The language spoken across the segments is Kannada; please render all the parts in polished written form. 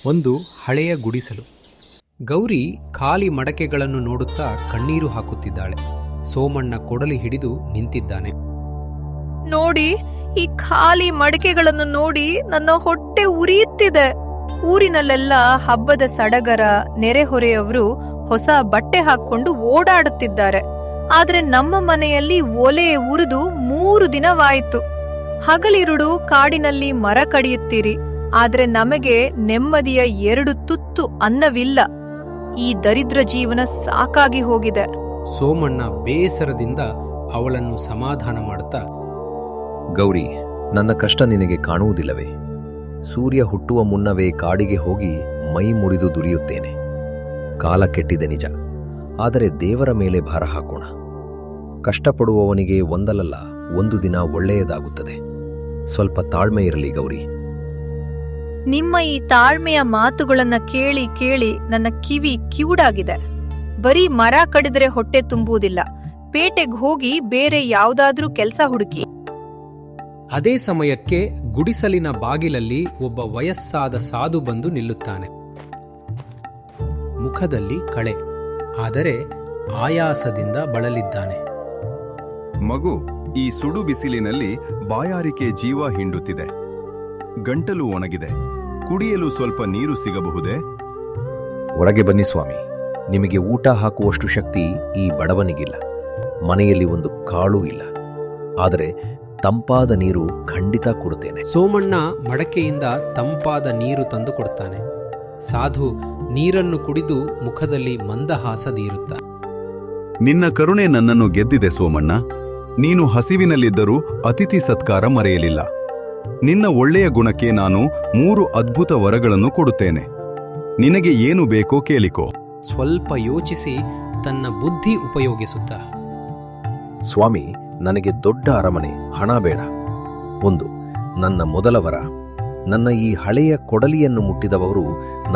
ಒಂದು ಹಳೆಯ ಗುಡಿಸಲು. ಗೌರಿ ಖಾಲಿ ಮಡಕೆಗಳನ್ನು ನೋಡುತ್ತಾ ಕಣ್ಣೀರು ಹಾಕುತ್ತಿದ್ದಾಳೆ. ಸೋಮಣ್ಣ ಕೊಡಲಿ ಹಿಡಿದು ನಿಂತಿದ್ದಾನೆ. ನೋಡಿ, ಈ ಖಾಲಿ ಮಡಿಕೆಗಳನ್ನು ನೋಡಿ ನನ್ನ ಹೊಟ್ಟೆ ಉರಿಯುತ್ತಿದೆ. ಊರಿನಲ್ಲೆಲ್ಲ ಹಬ್ಬದ ಸಡಗರ, ನೆರೆಹೊರೆಯವರು ಹೊಸ ಬಟ್ಟೆ ಹಾಕೊಂಡು ಓಡಾಡುತ್ತಿದ್ದಾರೆ. ಆದ್ರೆ ನಮ್ಮ ಮನೆಯಲ್ಲಿ ಒಲೆ ಉರಿದು 3 ದಿನವಾಯಿತು. ಹಗಲಿರುಳು ಕಾಡಿನಲ್ಲಿ ಮರ ಕಡಿಯುತ್ತೀರಿ, ಆದ್ರೆ ನಮಗೆ ನೆಮ್ಮದಿಯ 2 ತುತ್ತು ಅನ್ನವಿಲ್ಲ. ಈ ದರಿದ್ರ ಜೀವನ ಸಾಕಾಗಿ ಹೋಗಿದೆ. ಸೋಮಣ್ಣ ಬೇಸರದಿಂದ ಅವಳನ್ನು ಸಮಾಧಾನ ಮಾಡುತ್ತಾ, ಗೌರಿ, ನನ್ನ ಕಷ್ಟ ನಿನಗೆ ಕಾಣುವುದಿಲ್ಲವೇ? ಸೂರ್ಯ ಹುಟ್ಟುವ ಮುನ್ನವೇ ಕಾಡಿಗೆ ಹೋಗಿ ಮೈ ಮುರಿದು ದುಡಿಯುತ್ತೇನೆ. ಕಾಲ ಕೆಟ್ಟಿದೆ ನಿಜ, ಆದರೆ ದೇವರ ಮೇಲೆ ಭಾರ ಹಾಕೋಣ. ಕಷ್ಟಪಡುವವನಿಗೆ ಒಂದಲ್ಲ ಒಂದು ದಿನ ಒಳ್ಳೆಯದಾಗುತ್ತದೆ. ಸ್ವಲ್ಪ ತಾಳ್ಮೆ ಇರಲಿ ಗೌರಿ. ನಿಮ್ಮ ಈ ತಾಳ್ಮೆಯ ಮಾತುಗಳನ್ನ ಕೇಳಿ ಕೇಳಿ ನನ್ನ ಕಿವಿ ಕಿವುಡಾಗಿದೆ. ಬರೀ ಮರ ಕಡಿದ್ರೆ ಹೊಟ್ಟೆ ತುಂಬುವುದಿಲ್ಲ. ಪೇಟೆಗೆ ಹೋಗಿ ಬೇರೆ ಯಾವ್ದಾದ್ರೂ ಕೆಲಸ ಹುಡುಕಿ. ಅದೇ ಸಮಯಕ್ಕೆ ಗುಡಿಸಲಿನ ಬಾಗಿಲಲ್ಲಿ ಒಬ್ಬ ವಯಸ್ಸಾದ ಸಾಧು ಬಂದು ನಿಲ್ಲುತ್ತಾನೆ. ಮುಖದಲ್ಲಿ ಕಳೆ, ಆದರೆ ಆಯಾಸದಿಂದ ಬಳಲಿದ್ದಾನೆ. ಮಗು, ಈ ಸುಡು ಬಿಸಿಲಿನಲ್ಲಿ ಬಾಯಾರಿಕೆ ಜೀವ ಹಿಂಡುತ್ತಿದೆ. ಗಂಟಲು ಒಣಗಿದೆ. ಕುಡಿಯಲು ಸ್ವಲ್ಪ ನೀರು ಸಿಗಬಹುದೇ? ಒಳಗೆ ಬನ್ನಿ ಸ್ವಾಮಿ. ನಿಮಗೆ ಊಟ ಹಾಕುವಷ್ಟು ಶಕ್ತಿ ಈ ಬಡವನಿಗಿಲ್ಲ. ಮನೆಯಲ್ಲಿ ಒಂದು ಕಾಳೂ ಇಲ್ಲ, ಆದರೆ ತಂಪಾದ ನೀರು ಖಂಡಿತ ಕೊಡುತ್ತೇನೆ. ಸೋಮಣ್ಣ ಮಡಕೆಯಿಂದ ತಂಪಾದ ನೀರು ತಂದು ಕೊಡುತ್ತಾನೆ. ಸಾಧು ನೀರನ್ನು ಕುಡಿದು ಮುಖದಲ್ಲಿ ಮಂದಹಾಸದೀರುತ್ತ, ನಿನ್ನ ಕರುಣೆ ನನ್ನನ್ನು ಗೆದ್ದಿದೆ ಸೋಮಣ್ಣ. ನೀನು ಹಸಿವಿನಲ್ಲಿದ್ದರೂ ಅತಿಥಿ ಸತ್ಕಾರ ಮರೆಯಲಿಲ್ಲ. ನಿನ್ನ ಒಳ್ಳೆಯ ಗುಣಕ್ಕೆ ನಾನು 3 ಅದ್ಭುತ ವರಗಳನ್ನು ಕೊಡುತ್ತೇನೆ. ನಿನಗೆ ಏನು ಬೇಕೋ ಕೇಳಿಕೋ. ಸ್ವಲ್ಪ ಯೋಚಿಸಿ ತನ್ನ ಬುದ್ಧಿ ಉಪಯೋಗಿಸುತ್ತ, ಸ್ವಾಮಿ, ನನಗೆ ದೊಡ್ಡ ಅರಮನೆ, ಹಣ ಬೇಡ. ಒಂದು, ನನ್ನ ಮೊದಲ ವರ, ನನ್ನ ಈ ಹಳೆಯ ಕೊಡಲಿಯನ್ನು ಮುಟ್ಟಿದವರು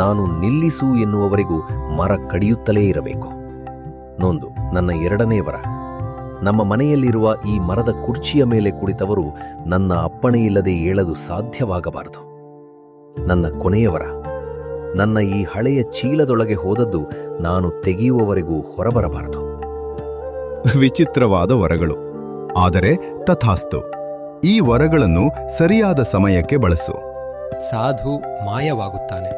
ನಾನು ನಿಲ್ಲಿಸು ಎನ್ನುವವರೆಗೂ ಮರ ಕಡಿಯುತ್ತಲೇ ಇರಬೇಕು. ನೊಂದು, ನನ್ನ 2ನೇ ವರ, ನಮ್ಮ ಮನೆಯಲ್ಲಿರುವ ಈ ಮರದ ಕುರ್ಚಿಯ ಮೇಲೆ ಕುಳಿತವರು ನನ್ನ ಅಪ್ಪಣೆಯಿಲ್ಲದೆ ಏಳಲು ಸಾಧ್ಯವಾಗಬಾರದು. ನನ್ನ ಕೊನೆಯ ವರ, ನನ್ನ ಈ ಹಳೆಯ ಚೀಲದೊಳಗೆ ಹೋದದ್ದು ನಾನು ತೆಗೆಯುವವರೆಗೂ ಹೊರಬರಬಾರದು. ವಿಚಿತ್ರವಾದ ವರಗಳು, ಆದರೆ ತಥಾಸ್ತು. ಈ ವರಗಳನ್ನು ಸರಿಯಾದ ಸಮಯಕ್ಕೆ ಬಳಸು. ಸಾಧು ಮಾಯವಾಗುತ್ತಾನೆ.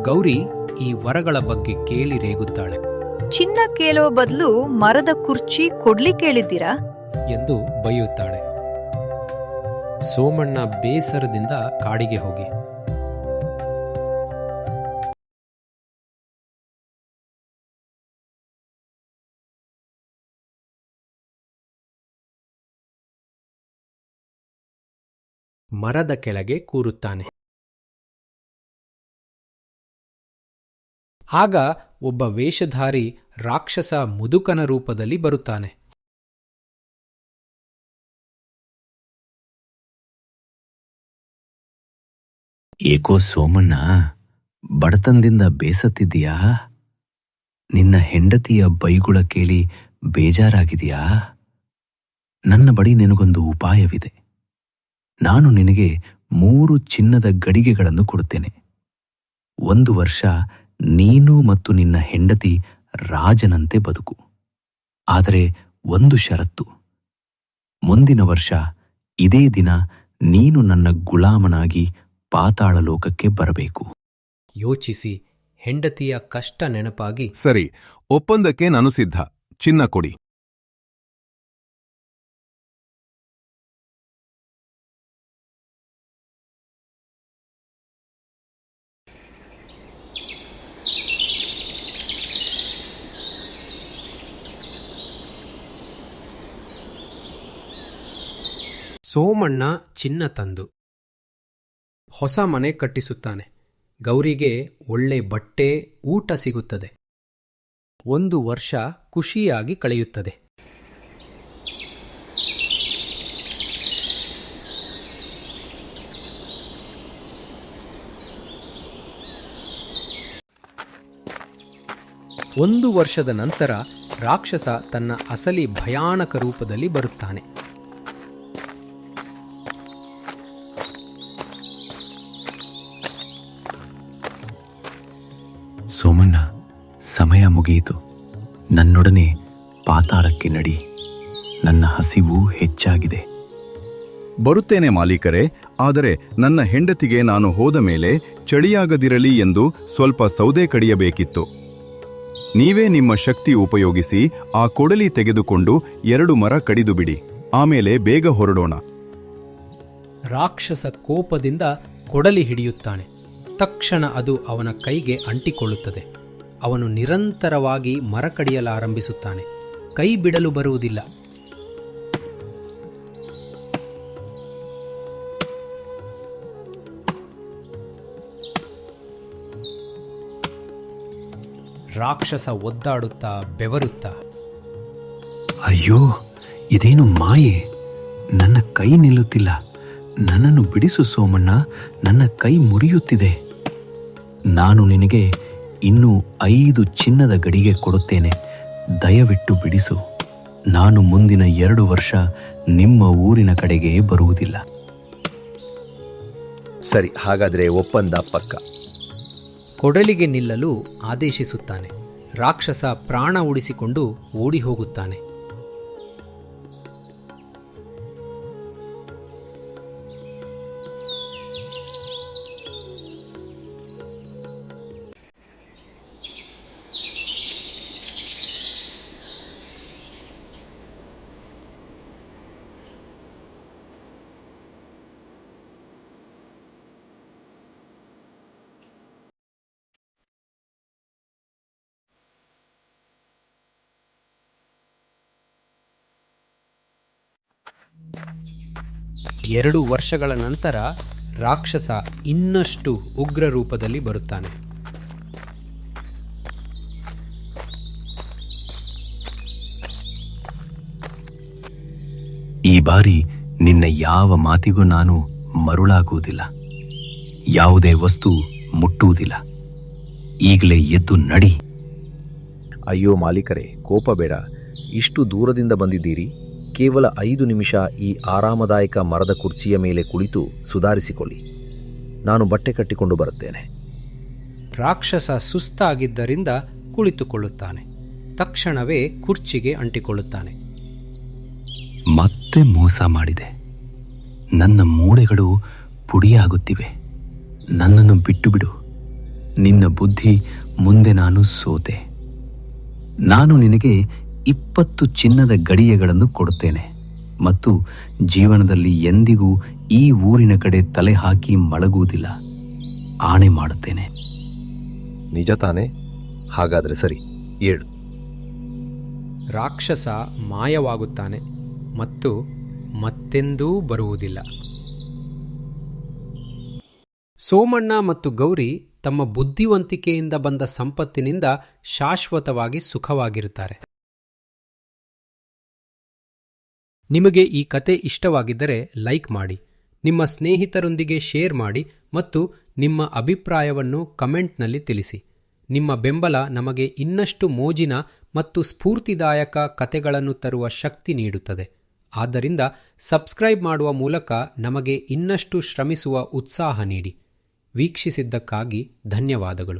ಗೌರಿ ಈ ವರಗಳ ಬಗ್ಗೆ ಕೇಳಿ ರೇಗುತ್ತಾಳೆ. ಚಿನ್ನ ಕೇಳುವ ಬದಲು ಮರದ ಕುರ್ಚಿ ಕೊಡ್ಲಿ ಕೇಳಿದ್ದೀರಾ ಎಂದು ಬೈಯುತ್ತಾಳೆ. ಸೋಮಣ್ಣ ಬೇಸರದಿಂದ ಕಾಡಿಗೆ ಹೋಗಿ ಮರದ ಕೆಳಗೆ ಕೂರುತ್ತಾನೆ. ಆಗ ಒಬ್ಬ ವೇಷಧಾರಿ ರಾಕ್ಷಸ ಮುದುಕನ ರೂಪದಲ್ಲಿ ಬರುತ್ತಾನೆ. ಏಕೋ ಸೋಮಣ್ಣ, ಬಡತನದಿಂದ ಬೇಸತ್ತಿದ್ದೀಯಾ? ನಿನ್ನ ಹೆಂಡತಿಯ ಬೈಗುಳ ಕೇಳಿ ಬೇಜಾರಾಗಿದೆಯಾ? ನನ್ನ ಬಳಿ ನಿನಗೊಂದು ಉಪಾಯವಿದೆ. ನಾನು ನಿನಗೆ 3 ಚಿನ್ನದ ಗಡಿಗೆಗಳನ್ನು ಕೊಡುತ್ತೇನೆ. 1 ವರ್ಷ ನೀನು ಮತ್ತು ನಿನ್ನ ಹೆಂಡತಿ ರಾಜನಂತೆ ಬದುಕು. ಆದರೆ ಒಂದು ಷರತ್ತು, ಮುಂದಿನ ವರ್ಷ ಇದೇ ದಿನ ನೀನು ನನ್ನ ಗುಲಾಮನಾಗಿ ಪಾತಾಳ ಲೋಕಕ್ಕೆ ಬರಬೇಕು. ಯೋಚಿಸಿ ಹೆಂಡತಿಯ ಕಷ್ಟ ನೆನಪಾಗಿ, ಸರಿ, ಒಪ್ಪಂದಕ್ಕೆ ನಾನು ಸಿದ್ಧ. ಚಿನ್ನ ಕೊಡಿ. ಸೋಮಣ್ಣ ಚಿನ್ನ ತಂದು ಹೊಸ ಮನೆ ಕಟ್ಟಿಸುತ್ತಾನೆ. ಗೌರಿಗೆ ಒಳ್ಳೆ ಬಟ್ಟೆ, ಊಟ ಸಿಗುತ್ತದೆ. 1 ವರ್ಷ ಖುಷಿಯಾಗಿ ಕಳೆಯುತ್ತದೆ. ಒಂದು ವರ್ಷದ ನಂತರ ರಾಕ್ಷಸ ತನ್ನ ಅಸಲಿ ಭಯಾನಕ ರೂಪದಲ್ಲಿ ಬರುತ್ತಾನೆ. ಸೋಮಣ್ಣ, ಸಮಯ ಮುಗಿಯಿತು. ನನ್ನೊಡನೆ ಪಾತಾಳಕ್ಕೆ ನಡಿ. ನನ್ನ ಹಸಿವು ಹೆಚ್ಚಾಗಿದೆ. ಬರುತ್ತೇನೆ ಮಾಲೀಕರೇ, ಆದರೆ ನನ್ನ ಹೆಂಡತಿಗೆ ನಾನು ಹೋದ ಮೇಲೆ ಚಳಿಯಾಗದಿರಲಿ ಎಂದು ಸ್ವಲ್ಪ ಸೌದೆ ಕಡಿಯಬೇಕಿತ್ತು. ನೀವೇ ನಿಮ್ಮ ಶಕ್ತಿ ಉಪಯೋಗಿಸಿ ಆ ಕೊಡಲಿ ತೆಗೆದುಕೊಂಡು 2 ಮರ ಕಡಿದು ಬಿಡಿ. ಆಮೇಲೆ ಬೇಗ ಹೊರಡೋಣ. ರಾಕ್ಷಸ ಕೋಪದಿಂದ ಕೊಡಲಿ ಹಿಡಿಯುತ್ತಾನೆ. ತಕ್ಷಣ ಅದು ಅವನ ಕೈಗೆ ಅಂಟಿಕೊಳ್ಳುತ್ತದೆ. ಅವನು ನಿರಂತರವಾಗಿ ಮರ ಕಡಿಯಲಾರಂಭಿಸುತ್ತಾನೆ. ಕೈ ಬಿಡಲು ಬರುವುದಿಲ್ಲ. ರಾಕ್ಷಸ ಒದ್ದಾಡುತ್ತಾ ಬೆವರುತ್ತಾ, ಅಯ್ಯೋ, ಇದೇನು ಮಾಯೆ! ನನ್ನ ಕೈ ನಿಲ್ಲುತ್ತಿಲ್ಲ. ನನ್ನನ್ನು ಬಿಡಿಸು ಸೋಮಣ್ಣ, ನನ್ನ ಕೈ ಮುರಿಯುತ್ತಿದೆ. ನಾನು ನಿನಗೆ ಇನ್ನೂ 5 ಚಿನ್ನದ ಗಡಿಗೆ ಕೊಡುತ್ತೇನೆ. ದಯವಿಟ್ಟು ಬಿಡಿಸು. ನಾನು ಮುಂದಿನ 2 ವರ್ಷ ನಿಮ್ಮ ಊರಿನ ಕಡೆಗೆ ಬರುವುದಿಲ್ಲ. ಸರಿ, ಹಾಗಾದರೆ ಒಪ್ಪಂದ ಪಕ್ಕ. ಕೊಡಲಿಗೆ ನಿಲ್ಲಲು ಆದೇಶಿಸುತ್ತಾನೆ. ರಾಕ್ಷಸ ಪ್ರಾಣ ಉಳಿಸಿಕೊಂಡು ಓಡಿ ಹೋಗುತ್ತಾನೆ. ಎರಡು ವರ್ಷಗಳ ನಂತರ ರಾಕ್ಷಸ ಇನ್ನಷ್ಟು ಉಗ್ರ ರೂಪದಲ್ಲಿ ಬರುತ್ತಾನೆ. ಈ ಬಾರಿ ನಿನ್ನ ಯಾವ ಮಾತಿಗೂ ನಾನು ಮರುಳಾಗುವುದಿಲ್ಲ. ಯಾವುದೇ ವಸ್ತು ಮುಟ್ಟುವುದಿಲ್ಲ. ಈಗಲೇ ಎದ್ದು ನಡಿ. ಅಯ್ಯೋ ಮಾಲೀಕರೇ, ಕೋಪ ಬೇಡ. ಇಷ್ಟು ದೂರದಿಂದ ಬಂದಿದ್ದೀರಿ. ಕೇವಲ 5 ನಿಮಿಷ ಈ ಆರಾಮದಾಯಕ ಮರದ ಕುರ್ಚಿಯ ಮೇಲೆ ಕುಳಿತು ಸುಧಾರಿಸಿಕೊಳ್ಳಿ. ನಾನು ಬಟ್ಟೆ ಕಟ್ಟಿಕೊಂಡು ಬರುತ್ತೇನೆ. ರಾಕ್ಷಸ ಸುಸ್ತಾಗಿದ್ದರಿಂದ ಕುಳಿತುಕೊಳ್ಳುತ್ತಾನೆ. ತಕ್ಷಣವೇ ಕುರ್ಚಿಗೆ ಅಂಟಿಕೊಳ್ಳುತ್ತಾನೆ. ಮತ್ತೆ ಮೋಸ ಮಾಡಿದೆ. ನನ್ನ ಮೂಳೆಗಳು ಪುಡಿಯಾಗುತ್ತಿವೆ. ನನ್ನನ್ನು ಬಿಟ್ಟು ಬಿಡು. ನಿನ್ನ ಬುದ್ಧಿ ಮುಂದೆ ನಾನು ಸೋತೆ. ನಾನು ನಿನಗೆ 20 ಚಿನ್ನದ ಗಡಿಯೆಗಳನ್ನು ಕೊಡುತ್ತೇನೆ ಮತ್ತು ಜೀವನದಲ್ಲಿ ಎಂದಿಗೂ ಈ ಊರಿನ ಕಡೆ ತಲೆ ಹಾಕಿ ಮಲಗುವುದಿಲ್ಲ. ಆಣೆ ಮಾಡುತ್ತೇನೆ. ನಿಜ ತಾನೇ? ಹಾಗಾದರೆ ಸರಿ, 7. ರಾಕ್ಷಸ ಮಾಯವಾಗುತ್ತಾನೆ ಮತ್ತು ಮತ್ತೆಂದೂ ಬರುವುದಿಲ್ಲ. ಸೋಮಣ್ಣ ಮತ್ತು ಗೌರಿ ತಮ್ಮ ಬುದ್ಧಿವಂತಿಕೆಯಿಂದ ಬಂದ ಸಂಪತ್ತಿನಿಂದ ಶಾಶ್ವತವಾಗಿ ಸುಖವಾಗಿರುತ್ತಾರೆ. ನಿಮಗೆ ಈ ಕತೆ ಇಷ್ಟವಾಗಿದ್ದರೆ ಲೈಕ್ ಮಾಡಿ, ನಿಮ್ಮ ಸ್ನೇಹಿತರೊಂದಿಗೆ ಶೇರ್ ಮಾಡಿ ಮತ್ತು ನಿಮ್ಮ ಅಭಿಪ್ರಾಯವನ್ನು ಕಮೆಂಟ್ನಲ್ಲಿ ತಿಳಿಸಿ. ನಿಮ್ಮ ಬೆಂಬಲ ನಮಗೆ ಇನ್ನಷ್ಟು ಮೋಜಿನ ಮತ್ತು ಸ್ಫೂರ್ತಿದಾಯಕ ಕತೆಗಳನ್ನು ತರುವ ಶಕ್ತಿ ನೀಡುತ್ತದೆ. ಆದ್ದರಿಂದ ಸಬ್ಸ್ಕ್ರೈಬ್ ಮಾಡುವ ಮೂಲಕ ನಮಗೆ ಇನ್ನಷ್ಟು ಶ್ರಮಿಸುವ ಉತ್ಸಾಹ ನೀಡಿ. ವೀಕ್ಷಿಸಿದ್ದಕ್ಕಾಗಿ ಧನ್ಯವಾದಗಳು.